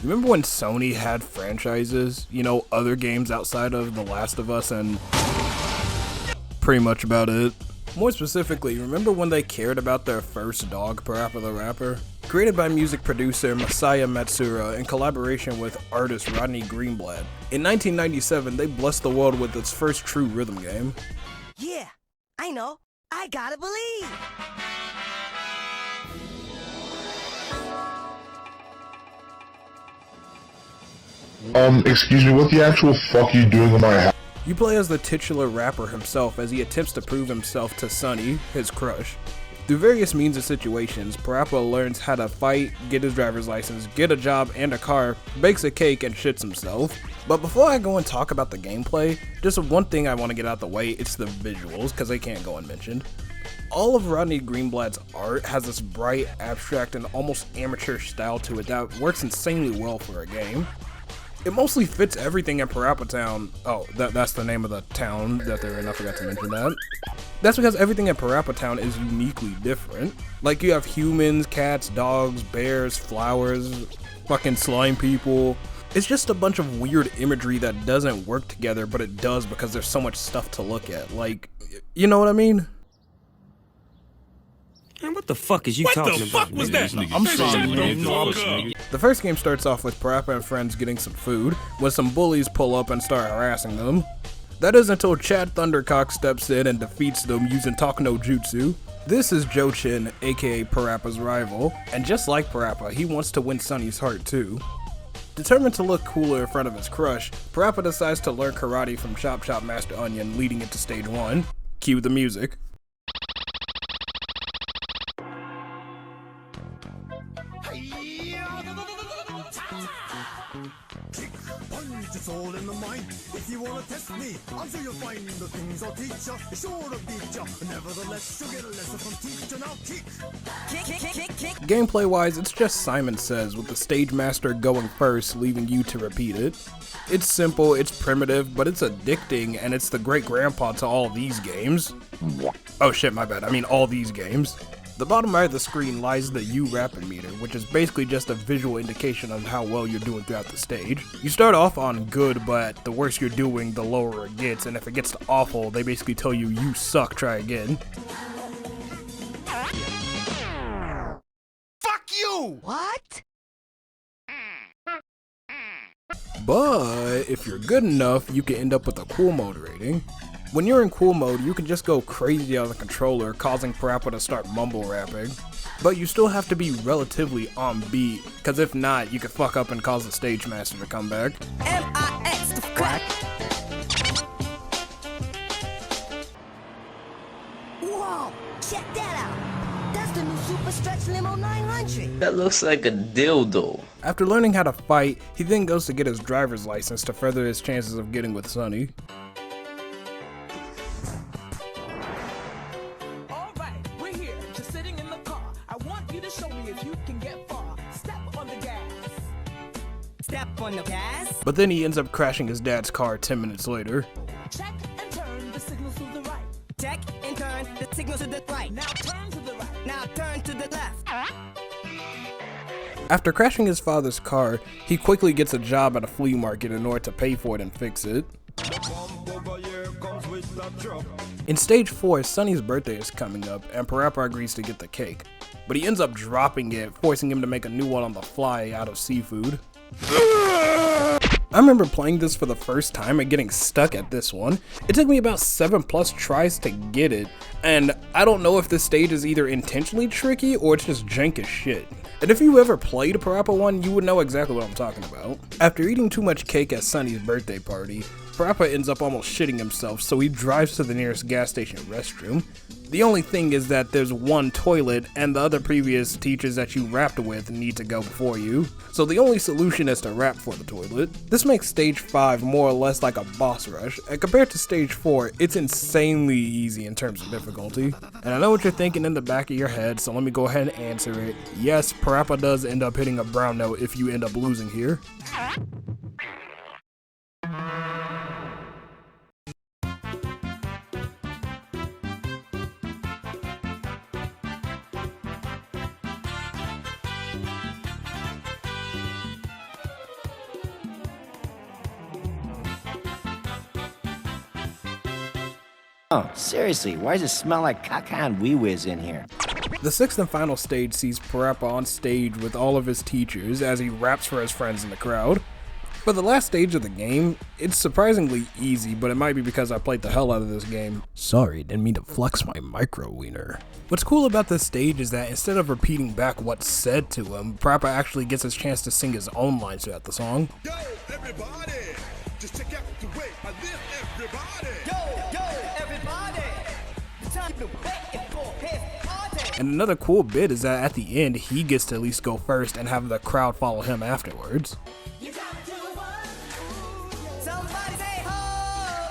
Remember when Sony had franchises? You know, other games outside of The Last of Us and pretty much about it. More specifically, remember when they cared about their first dog, Parappa the Rapper? Created by music producer Masaya Matsura in collaboration with artist Rodney Greenblatt. In 1997, they blessed the world with its first true rhythm game. Yeah, I know. I gotta believe. Excuse me, what the actual fuck are you doing in my house? You play as the titular rapper himself as he attempts to prove himself to Sony, his crush. Through various means and situations, Parappa learns how to fight, get his driver's license, get a job and a car, bakes a cake, and shits himself. But before I go and talk about the gameplay, just one thing I want to get out the way, it's the visuals, because they can't go unmentioned. All of Rodney Greenblatt's art has this bright, abstract, and almost amateur style to it that works insanely well for a game. It mostly fits everything in Parappa Town. Oh, that's the name of the town that they're in, I forgot to mention that. That's because everything in Parappa Town is uniquely different. Like, you have humans, cats, dogs, bears, flowers, fucking slime people. It's just a bunch of weird imagery that doesn't work together, but it does because there's so much stuff to look at. Like, you know what I mean? Man, what the fuck is you talking about? What the fuck was that? I'm sorry. The first game starts off with Parappa and friends getting some food, when some bullies pull up and start harassing them. That is until Chad Thundercock steps in and defeats them using Talk No Jutsu. This is Joe Chin, aka Parappa's rival, and just like Parappa, he wants to win Sunny's heart too. Determined to look cooler in front of his crush, Parappa decides to learn karate from Chop Chop Master Onion, leading into stage 1. Cue the music. It's all in the mind. If you wanna test me, I'm sure you'll find the things I'll teach ya. Sure to beat ya. Nevertheless, you'll get a lesson from teacher. Now kick. Gameplay wise, it's just Simon Says, with the stage master going first, leaving you to repeat it. It's simple, it's primitive, but it's addicting, and it's the great grandpa to all these games. Oh shit, my bad, I mean all these games. The bottom right of the screen lies the U rapping meter, which is basically just a visual indication of how well you're doing throughout the stage. You start off on good, but the worse you're doing, the lower it gets, and if it gets to awful, they basically tell you, you suck, try again. Fuck you! What? But if you're good enough, you can end up with a cool mode rating. When you're in cool mode, you can just go crazy out of the controller, causing Parappa to start mumble rapping. But you still have to be relatively on beat, cause if not, you could fuck up and cause the stage master to come back. M-I-X to crack. Whoa, check that out. That's the new Super Stretch Limo 900. That looks like a dildo. After learning how to fight, he then goes to get his driver's license to further his chances of getting with Sunny. Step on the gas. But then he ends up crashing his dad's car 10 minutes later. Check and turn the signals to the right. Check and turn the signals to the right. Now turn to the right. Now turn to the left. After crashing his father's car, he quickly gets a job at a flea market in order to pay for it and fix it. In stage 4, Sunny's birthday is coming up, and Parappa agrees to get the cake. But he ends up dropping it, forcing him to make a new one on the fly out of seafood. I remember playing this for the first time and getting stuck at this one. It took me about 7+ tries to get it, and I don't know if this stage is either intentionally tricky or it's just jank as shit. And if you ever played Parappa 1, you would know exactly what I'm talking about. After eating too much cake at Sunny's birthday party, Parappa ends up almost shitting himself, so he drives to the nearest gas station restroom. The only thing is that there's one toilet, and the other previous teachers that you rapped with need to go before you. So the only solution is to rap for the toilet. This makes stage 5 more or less like a boss rush, and compared to stage 4, it's insanely easy in terms of difficulty. And I know what you're thinking in the back of your head, so let me go ahead and answer it. Yes, Parappa does end up hitting a brown note if you end up losing here. Oh, seriously, why does it smell like caca and wee-whiz in here? The sixth and final stage sees Parappa on stage with all of his teachers as he raps for his friends in the crowd. For the last stage of the game, it's surprisingly easy, but it might be because I played the hell out of this game. Sorry, didn't mean to flex my micro wiener. What's cool about this stage is that instead of repeating back what's said to him, Parappa actually gets his chance to sing his own lines throughout the song. Yo, everybody, just check out the way I live, everybody. everybody. Time to wait for his party. And another cool bit is that at the end, he gets to at least go first and have the crowd follow him afterwards. You gotta do what? Somebody say ho.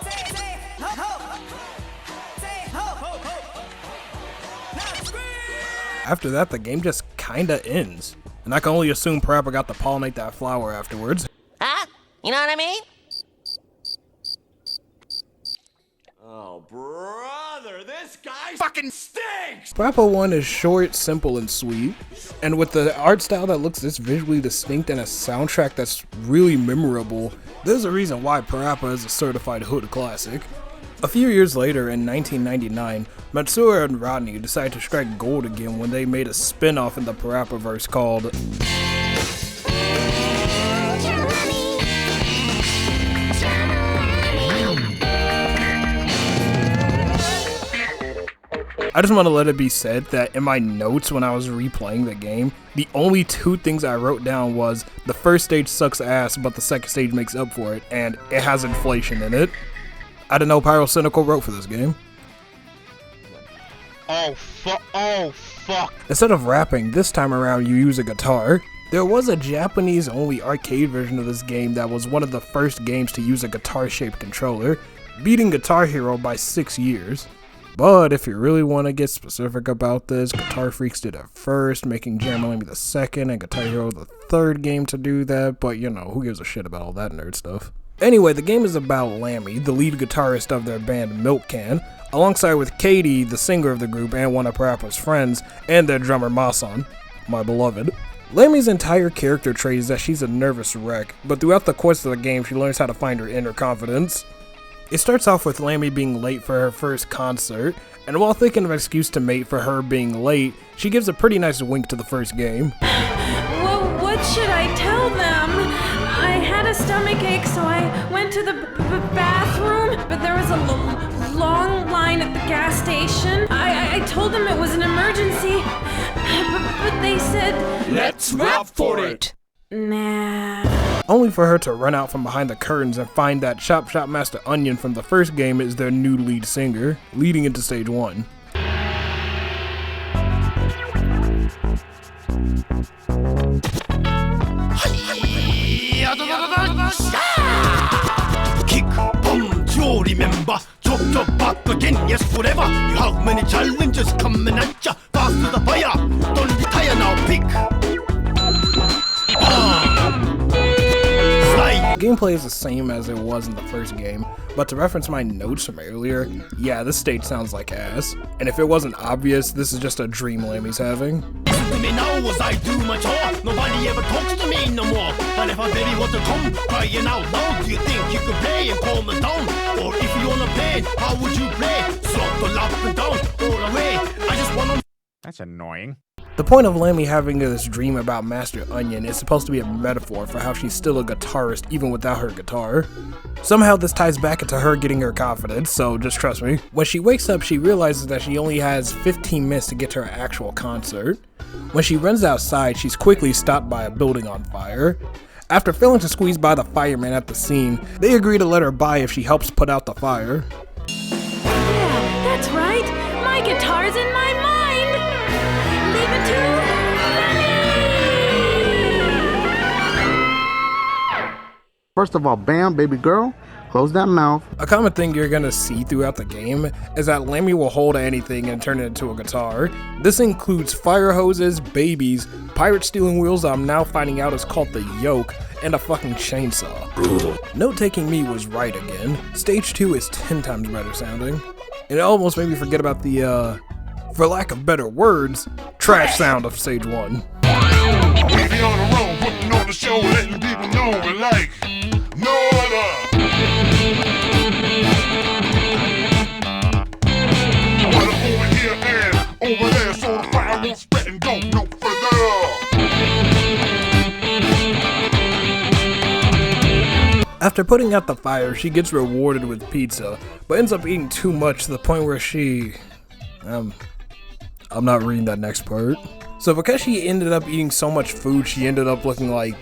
Say ho ho. Say ho ho ho. Now scream. After that, the game just kinda ends. And I can only assume Parappa got to pollinate that flower afterwards. Huh? You know what I mean? Oh, brother, this guy fucking stinks! Parappa 1 is short, simple, and sweet. And with the art style that looks this visually distinct and a soundtrack that's really memorable, there's a reason why Parappa is a certified hood classic. A few years later, in 1999, Matsura and Rodney decided to strike gold again when they made a spin-off in the Parappa-verse called I just want to let it be said that in my notes when I was replaying the game, the only two things I wrote down was the first stage sucks ass, but the second stage makes up for it, and it has inflation in it. I didn't know Pyrocynical wrote for this game. Oh fuck. Instead of rapping, this time around you use a guitar. There was a Japanese-only arcade version of this game that was one of the first games to use a guitar-shaped controller, beating Guitar Hero by 6 years. But if you really want to get specific about this, Guitar Freaks did it first, making Jam Lammy the second and Guitar Hero the third game to do that, but you know, who gives a shit about all that nerd stuff. Anyway, the game is about Lammy, the lead guitarist of their band Milk Can, alongside with Katie, the singer of the group and one of Parappa's friends, and their drummer Masan, my beloved. Lammy's entire character trait is that she's a nervous wreck, but throughout the course of the game she learns how to find her inner confidence. It starts off with Lammy being late for her first concert, and while thinking of an excuse to mate for her being late, she gives a pretty nice wink to the first game. Well, what should I tell them? I had a stomach ache, so I went to the bathroom, but there was a long line at the gas station. I told them it was an emergency, but they said, Let's rap for it! Nah. Only for her to run out from behind the curtains and find that Chop Chop Master Onion from the first game is their new lead singer, leading into stage 1. Kick, boom, you remember. Chop, chop, back again, yes, forever. You have many challenges coming at ya. Fast to the fire, don't retire now, pick. Gameplay is the same as it was in the first game, but to reference my notes from earlier, yeah, this stage sounds like ass. And if it wasn't obvious, this is just a dream Lammy's having. Listen to me now as I do my chore. Nobody ever talks to me no more. But if I really want to come crying out loud, do you think you could play and calm it down? Or if you wanna play, how would you play? Throttle up and down, all away. I just wanna. That's annoying. The point of Lammy having this dream about Master Onion is supposed to be a metaphor for how she's still a guitarist even without her guitar. Somehow this ties back into her getting her confidence, so just trust me. When she wakes up, she realizes that she only has 15 minutes to get to her actual concert. When she runs outside, she's quickly stopped by a building on fire. After failing to squeeze by the firemen at the scene, they agree to let her by if she helps put out the fire. Yeah, that's right. My guitar's in my mind. Leave it to Lammy. First of all, bam, baby girl, close that mouth. A common thing you're gonna see throughout the game is that Lammy will hold anything and turn it into a guitar. This includes fire hoses, babies, pirate stealing wheels that I'm now finding out is called the yoke, and a fucking chainsaw. Note-taking me was right again. Stage 2 is 10 times better sounding. And it almost made me forget about the, for lack of better words, trash sound of stage 1. We be on the road, putting on the show, letting people know we like no other. no further. After putting out the fire, she gets rewarded with pizza, but ends up eating too much to the point where she... I'm not reading that next part. So because she ended up eating so much food, she ended up looking like...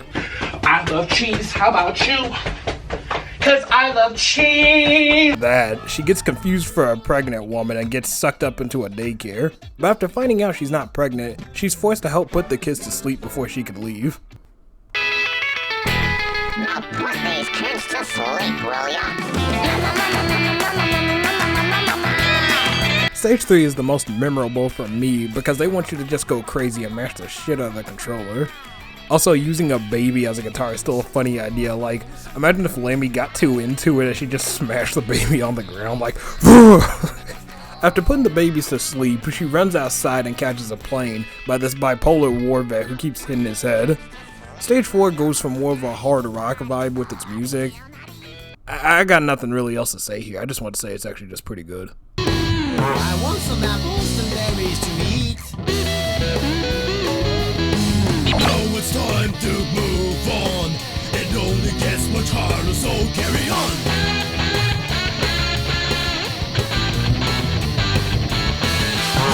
I love cheese, how about you? Cause I love cheese! That. She gets confused for a pregnant woman and gets sucked up into a daycare. But after finding out she's not pregnant, she's forced to help put the kids to sleep before she could leave. Now put these kids to sleep, will ya? Stage 3 is the most memorable for me because they want you to just go crazy and mash the shit out of the controller. Also, using a baby as a guitar is still a funny idea. Like, imagine if Lammy got too into it and she just smashed the baby on the ground like After putting the babies to sleep, she runs outside and catches a plane by this bipolar war vet who keeps hitting his head. Stage 4 goes for more of a hard rock vibe with its music. I got nothing really else to say here. I just want to say it's actually just pretty good. I want some apples and berries to eat. Now it's time to move on. It only gets much harder, so carry on.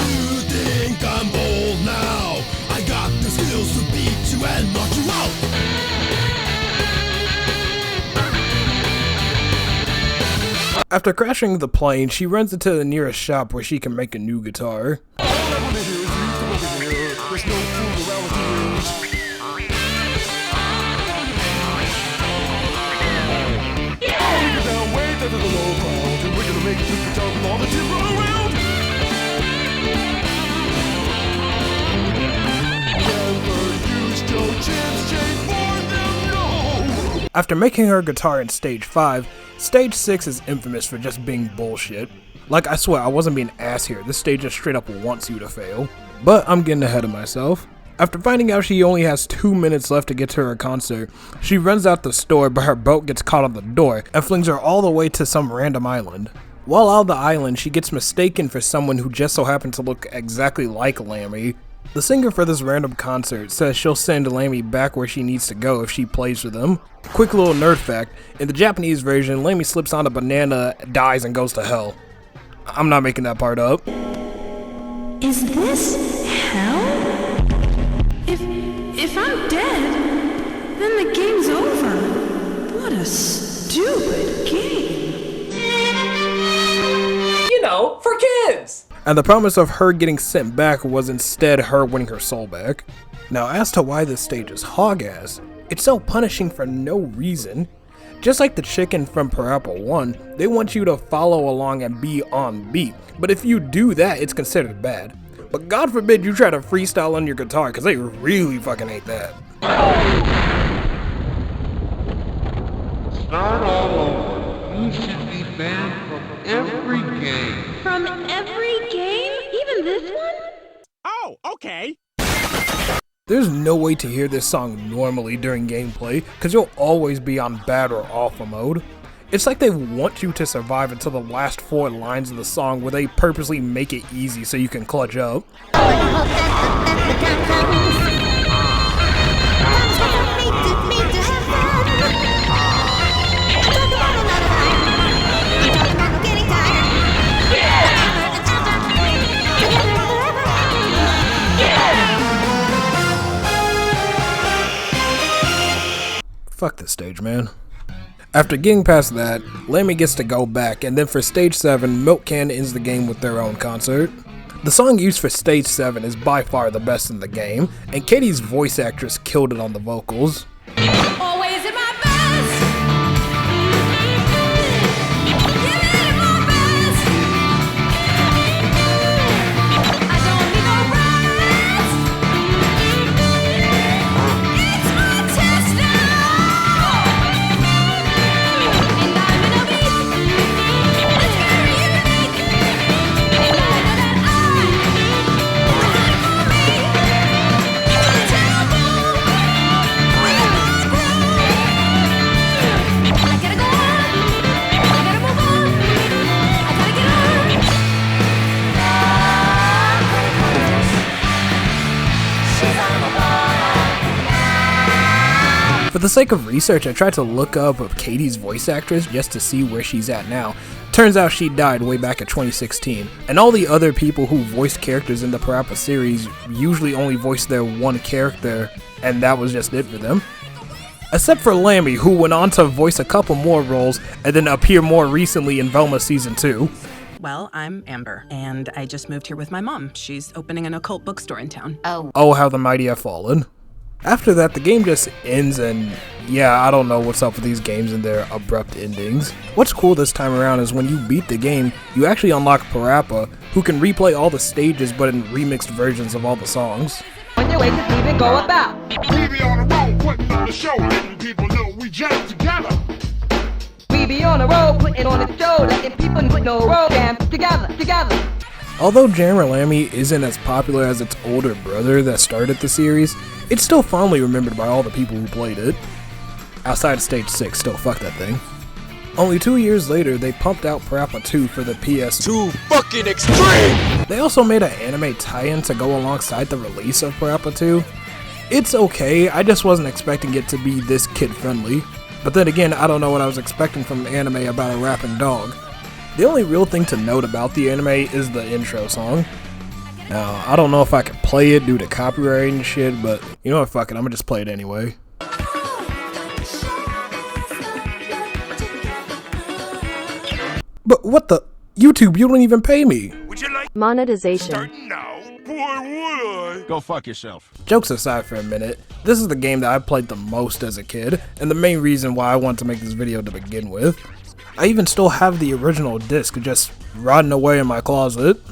You think I'm bold now? I got the skills to beat you and knock you out. After crashing the plane, she runs into the nearest shop where she can make a new guitar. After making her guitar in Stage 5, Stage 6 is infamous for just being bullshit. Like, I swear, I wasn't being ass here. This stage just straight up wants you to fail. But I'm getting ahead of myself. After finding out she only has 2 minutes left to get to her concert, she runs out the store, but her boat gets caught on the door and flings her all the way to some random island. While on the island, she gets mistaken for someone who just so happened to look exactly like Lammy. The singer for this random concert says she'll send Lammy back where she needs to go if she plays for them. Quick little nerd fact, in the Japanese version, Lammy slips on a banana, dies, and goes to hell. I'm not making that part up. Is this hell? If I'm dead, then the game's over. What a stupid game. You know, for kids! And the promise of her getting sent back was instead her winning her soul back. Now, as to why this stage is hog-ass, it's so punishing for no reason. Just like the chicken from Parappa 1, they want you to follow along and be on beat, but if you do that, it's considered bad. But God forbid you try to freestyle on your guitar, because they really fucking hate that. Start all over. You should be banned from every game. From every game? Even this one? Oh, okay. There's no way to hear this song normally during gameplay, because you'll always be on bad or alpha mode. It's like they want you to survive until the last 4 lines of the song where they purposely make it easy so you can clutch up. Fuck this stage, man. After getting past that, Lammy gets to go back, and then for Stage 7, Milk Can ends the game with their own concert. The song used for Stage 7 is by far the best in the game, and Katie's voice actress killed it on the vocals. Always at my best. Give it my best. I don't need no rest. It's my test now. And I'm in a beat. It's very unique. And I know that for me. It's terrible. For the sake of research, I tried to look up Katie's voice actress just to see where she's at now. Turns out she died way back in 2016, and all the other people who voiced characters in the Parappa series usually only voiced their one character, and that was just it for them. Except for Lammy, who went on to voice a couple more roles and then appear more recently in Velma Season 2. Well, I'm Amber, and I just moved here with my mom. She's opening an occult bookstore in town. Oh, how the mighty have fallen. After that, the game just ends, and yeah, I don't know what's up with these games and their abrupt endings. What's cool this time around is when you beat the game, you actually unlock Parappa, who can replay all the stages but in remixed versions of all the songs. On your way to see me go about. We be on the road putting on the show, letting people know we jam together. We be on the road putting on a show, letting people know road jam together. Although Jammer Lammy isn't as popular as its older brother that started the series, it's still fondly remembered by all the people who played it. Outside of Stage 6, still fuck that thing. Only 2 years later, they pumped out Parappa 2 for the PS. Too fucking extreme! They also made an anime tie-in to go alongside the release of Parappa 2. It's okay, I just wasn't expecting it to be this kid-friendly. But then again, I don't know what I was expecting from an anime about a rapping dog. The only real thing to note about the anime is the intro song. Now, I don't know if I can play it due to copyright and shit, but you know what, fuck it, I'm gonna just play it anyway. But what the? YouTube, you don't even pay me! Would you like monetization? Starting now? Boy, would I! Go fuck yourself. Jokes aside for a minute, this is the game that I played the most as a kid, and the main reason why I wanted to make this video to begin with. I even still have the original disc just rotting away in my closet. Say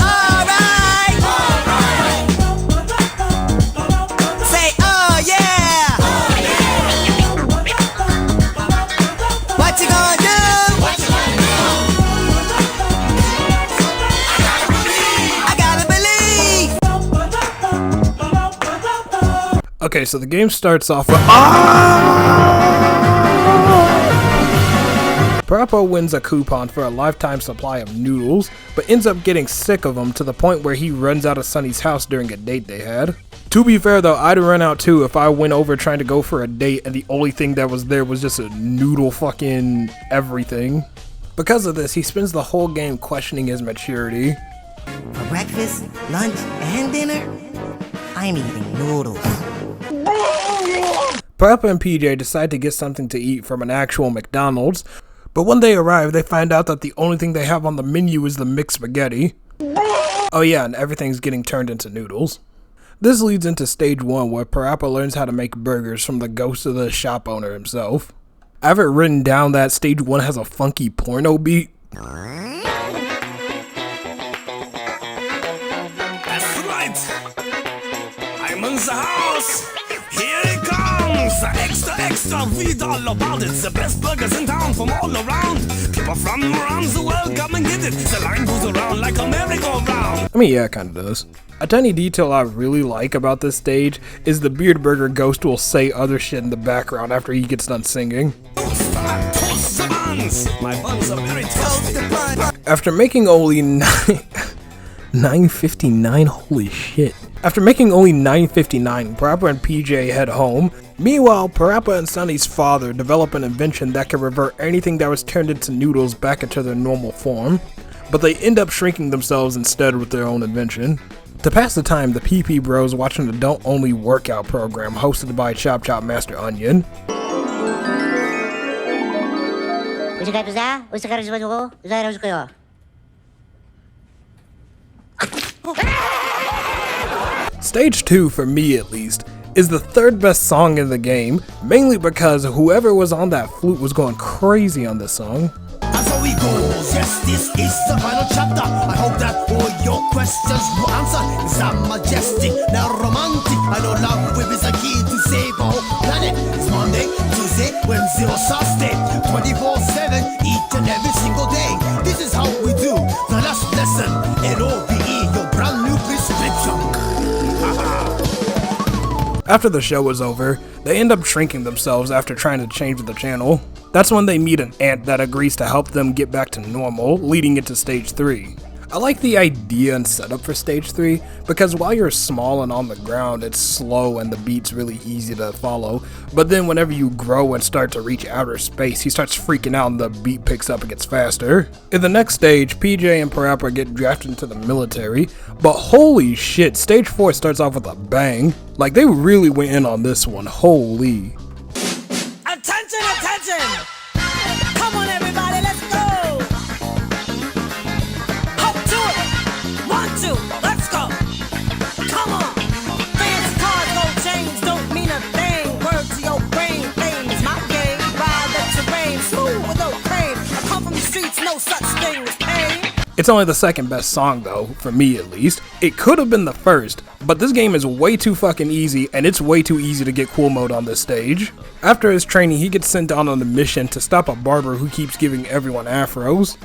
alright! Say oh yeah! What you gonna do? I gotta believe! Okay, so the game starts off with Parappa wins a coupon for a lifetime supply of noodles, but ends up getting sick of them to the point where he runs out of Sonny's house during a date they had. To be fair though, I'd run out too if I went over trying to go for a date and the only thing that was there was just a noodle fucking everything. Because of this, he spends the whole game questioning his maturity. For breakfast, lunch, and dinner, I'm eating noodles. Parappa and PJ decide to get something to eat from an actual McDonald's, but when they arrive, they find out that the only thing they have on the menu is the mixed spaghetti. Oh yeah, and everything's getting turned into noodles. This leads into stage 1, where Parappa learns how to make burgers from the ghost of the shop owner himself. I have it written down that stage 1 has a funky porno beat. That's right! I'm in the house! Here it comes! Extra, read all about it. The best burgers in town from all around. People from around the world come and get it. The line goes around like a merry-go-round. I mean, yeah, it kinda does. A tiny detail I really like about this stage is the Beard Burger ghost will say other shit in the background after he gets done singing. Toast the buns! My buns are very toasty. After making only $9.59, holy shit. After making only $9.59, Parappa and PJ head home. Meanwhile, Parappa and Sonny's father develop an invention that can revert anything that was turned into noodles back into their normal form, but they end up shrinking themselves instead with their own invention. To pass the time, the PP Bros watch an adult-only workout program hosted by Chop Chop Master Onion. Stage 2, for me at least, is the third best song in the game, mainly because whoever was on that flute was going crazy on this song. As we go, yes, this is the final chapter. I hope that all your questions will answer. It's not majestic, not romantic. I know love is a key to save our whole planet. It's Monday, Tuesday, Wednesday, or Saturday, 24/7, each and every single day. This is how we do the last lesson. LOVE, your brand new prescription. After the show was over, they end up shrinking themselves after trying to change the channel. That's when they meet an ant that agrees to help them get back to normal, leading into stage 3. I like the idea and setup for stage 3, because while you're small and on the ground, it's slow and the beat's really easy to follow, but then whenever you grow and start to reach outer space, he starts freaking out and the beat picks up and gets faster. In the next stage, PJ and Parappa get drafted into the military, but holy shit, stage 4 starts off with a bang. Like, they really went in on this one, holy. Attention, attention! Come on everybody, let's go! Up to it! 1, 2, let's go! Come on! Fancy cars, gold chains don't mean a thing. Word to your brain, fame is my game. Ride the terrain, smooth with no crane. I come from the streets, no such thing as pain. It's only the second best song though, for me at least. It could have been the first, but this game is way too fucking easy, and it's way too easy to get cool mode on this stage. After his training, he gets sent out on a mission to stop a barber who keeps giving everyone afros.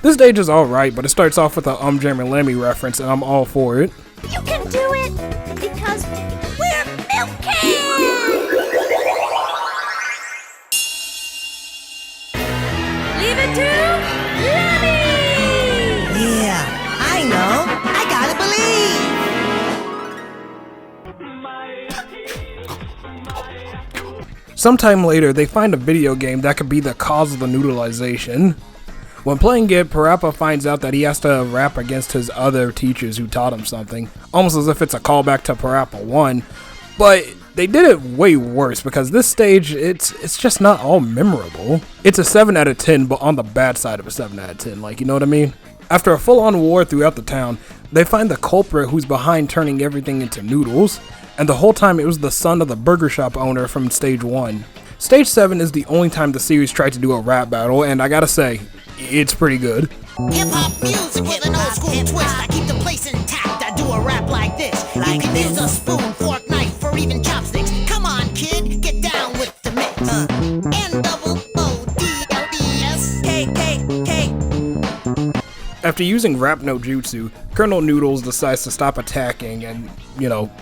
This stage is alright, but it starts off with a Jeremy Lammy reference, and I'm all for it. You can do it because we're milk cans! Leave it to Lemmy! Yeah, I know. I gotta believe. Sometime later, they find a video game that could be the cause of the noodleization. When playing it, Parappa finds out that he has to rap against his other teachers who taught him something, almost as if it's a callback to Parappa 1, but they did it way worse because this stage, it's just not all memorable. It's a 7 out of 10, but on the bad side of a 7 out of 10, like, you know what I mean? After a full-on war throughout the town, they find the culprit who's behind turning everything into noodles, and the whole time it was the son of the burger shop owner from stage 1. Stage 7 is the only time the series tried to do a rap battle, and I gotta say, it's pretty good. Hip-hop music with an old school twist. I keep the place intact. I do a rap like this. You can use a spoon, fork, knife, or even chopsticks. Come on, kid, get down with the mix. N-double-O-D-L-E-S-K-K-K. After using rap no jutsu, Colonel Noodles decides to stop attacking and,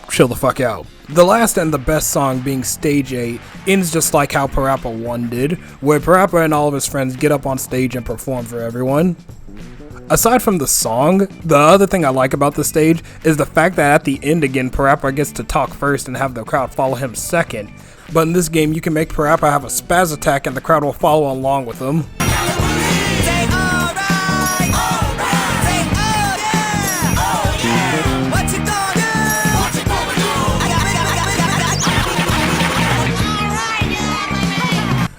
chill the fuck out. The last and the best song, being Stage 8, ends just like how Parappa 1 did, where Parappa and all of his friends get up on stage and perform for everyone. Aside from the song, the other thing I like about this stage is the fact that at the end again, Parappa gets to talk first and have the crowd follow him second. But in this game, you can make Parappa have a spaz attack and the crowd will follow along with him.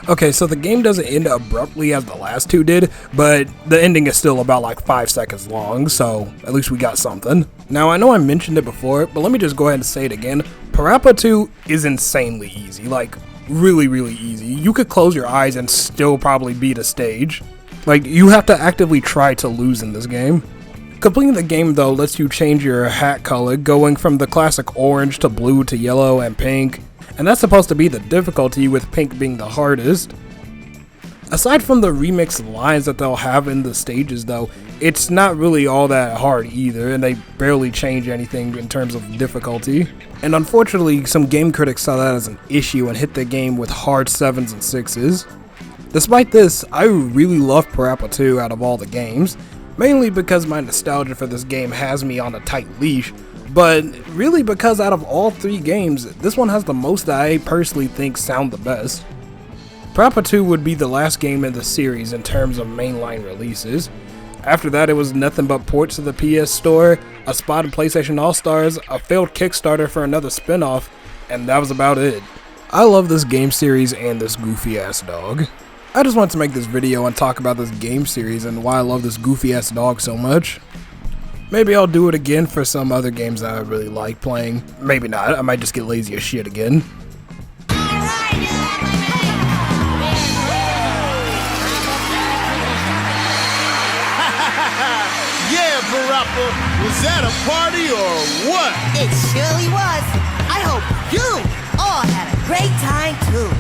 Okay, so the game doesn't end abruptly as the last two did, but the ending is still about like 5 seconds long, so at least we got something. Now, I know I mentioned it before, but let me just go ahead and say it again. Parappa 2 is insanely easy, like really, really easy. You could close your eyes and still probably beat a stage. Like, you have to actively try to lose in this game. Completing the game, though, lets you change your hat color, going from the classic orange to blue to yellow and pink. And that's supposed to be the difficulty, with pink being the hardest. Aside from the remix lines that they'll have in the stages though, it's not really all that hard either, and they barely change anything in terms of difficulty. And unfortunately, some game critics saw that as an issue and hit the game with hard 7s and 6s. Despite this, I really love Parappa 2 out of all the games, mainly because my nostalgia for this game has me on a tight leash, but really because out of all 3 games, this one has the most that I personally think sound the best. Parappa 2 would be the last game in the series in terms of mainline releases. After that, it was nothing but ports to the PS Store, a spot in PlayStation All-Stars, a failed Kickstarter for another spin-off, and that was about it. I love this game series and this goofy ass dog. I just wanted to make this video and talk about this game series and why I love this goofy ass dog so much. Maybe I'll do it again for some other games that I really like playing. Maybe not, I might just get lazy as shit again. Yeah, Parappa, was that a party or what? It surely was. I hope you all had a great time too.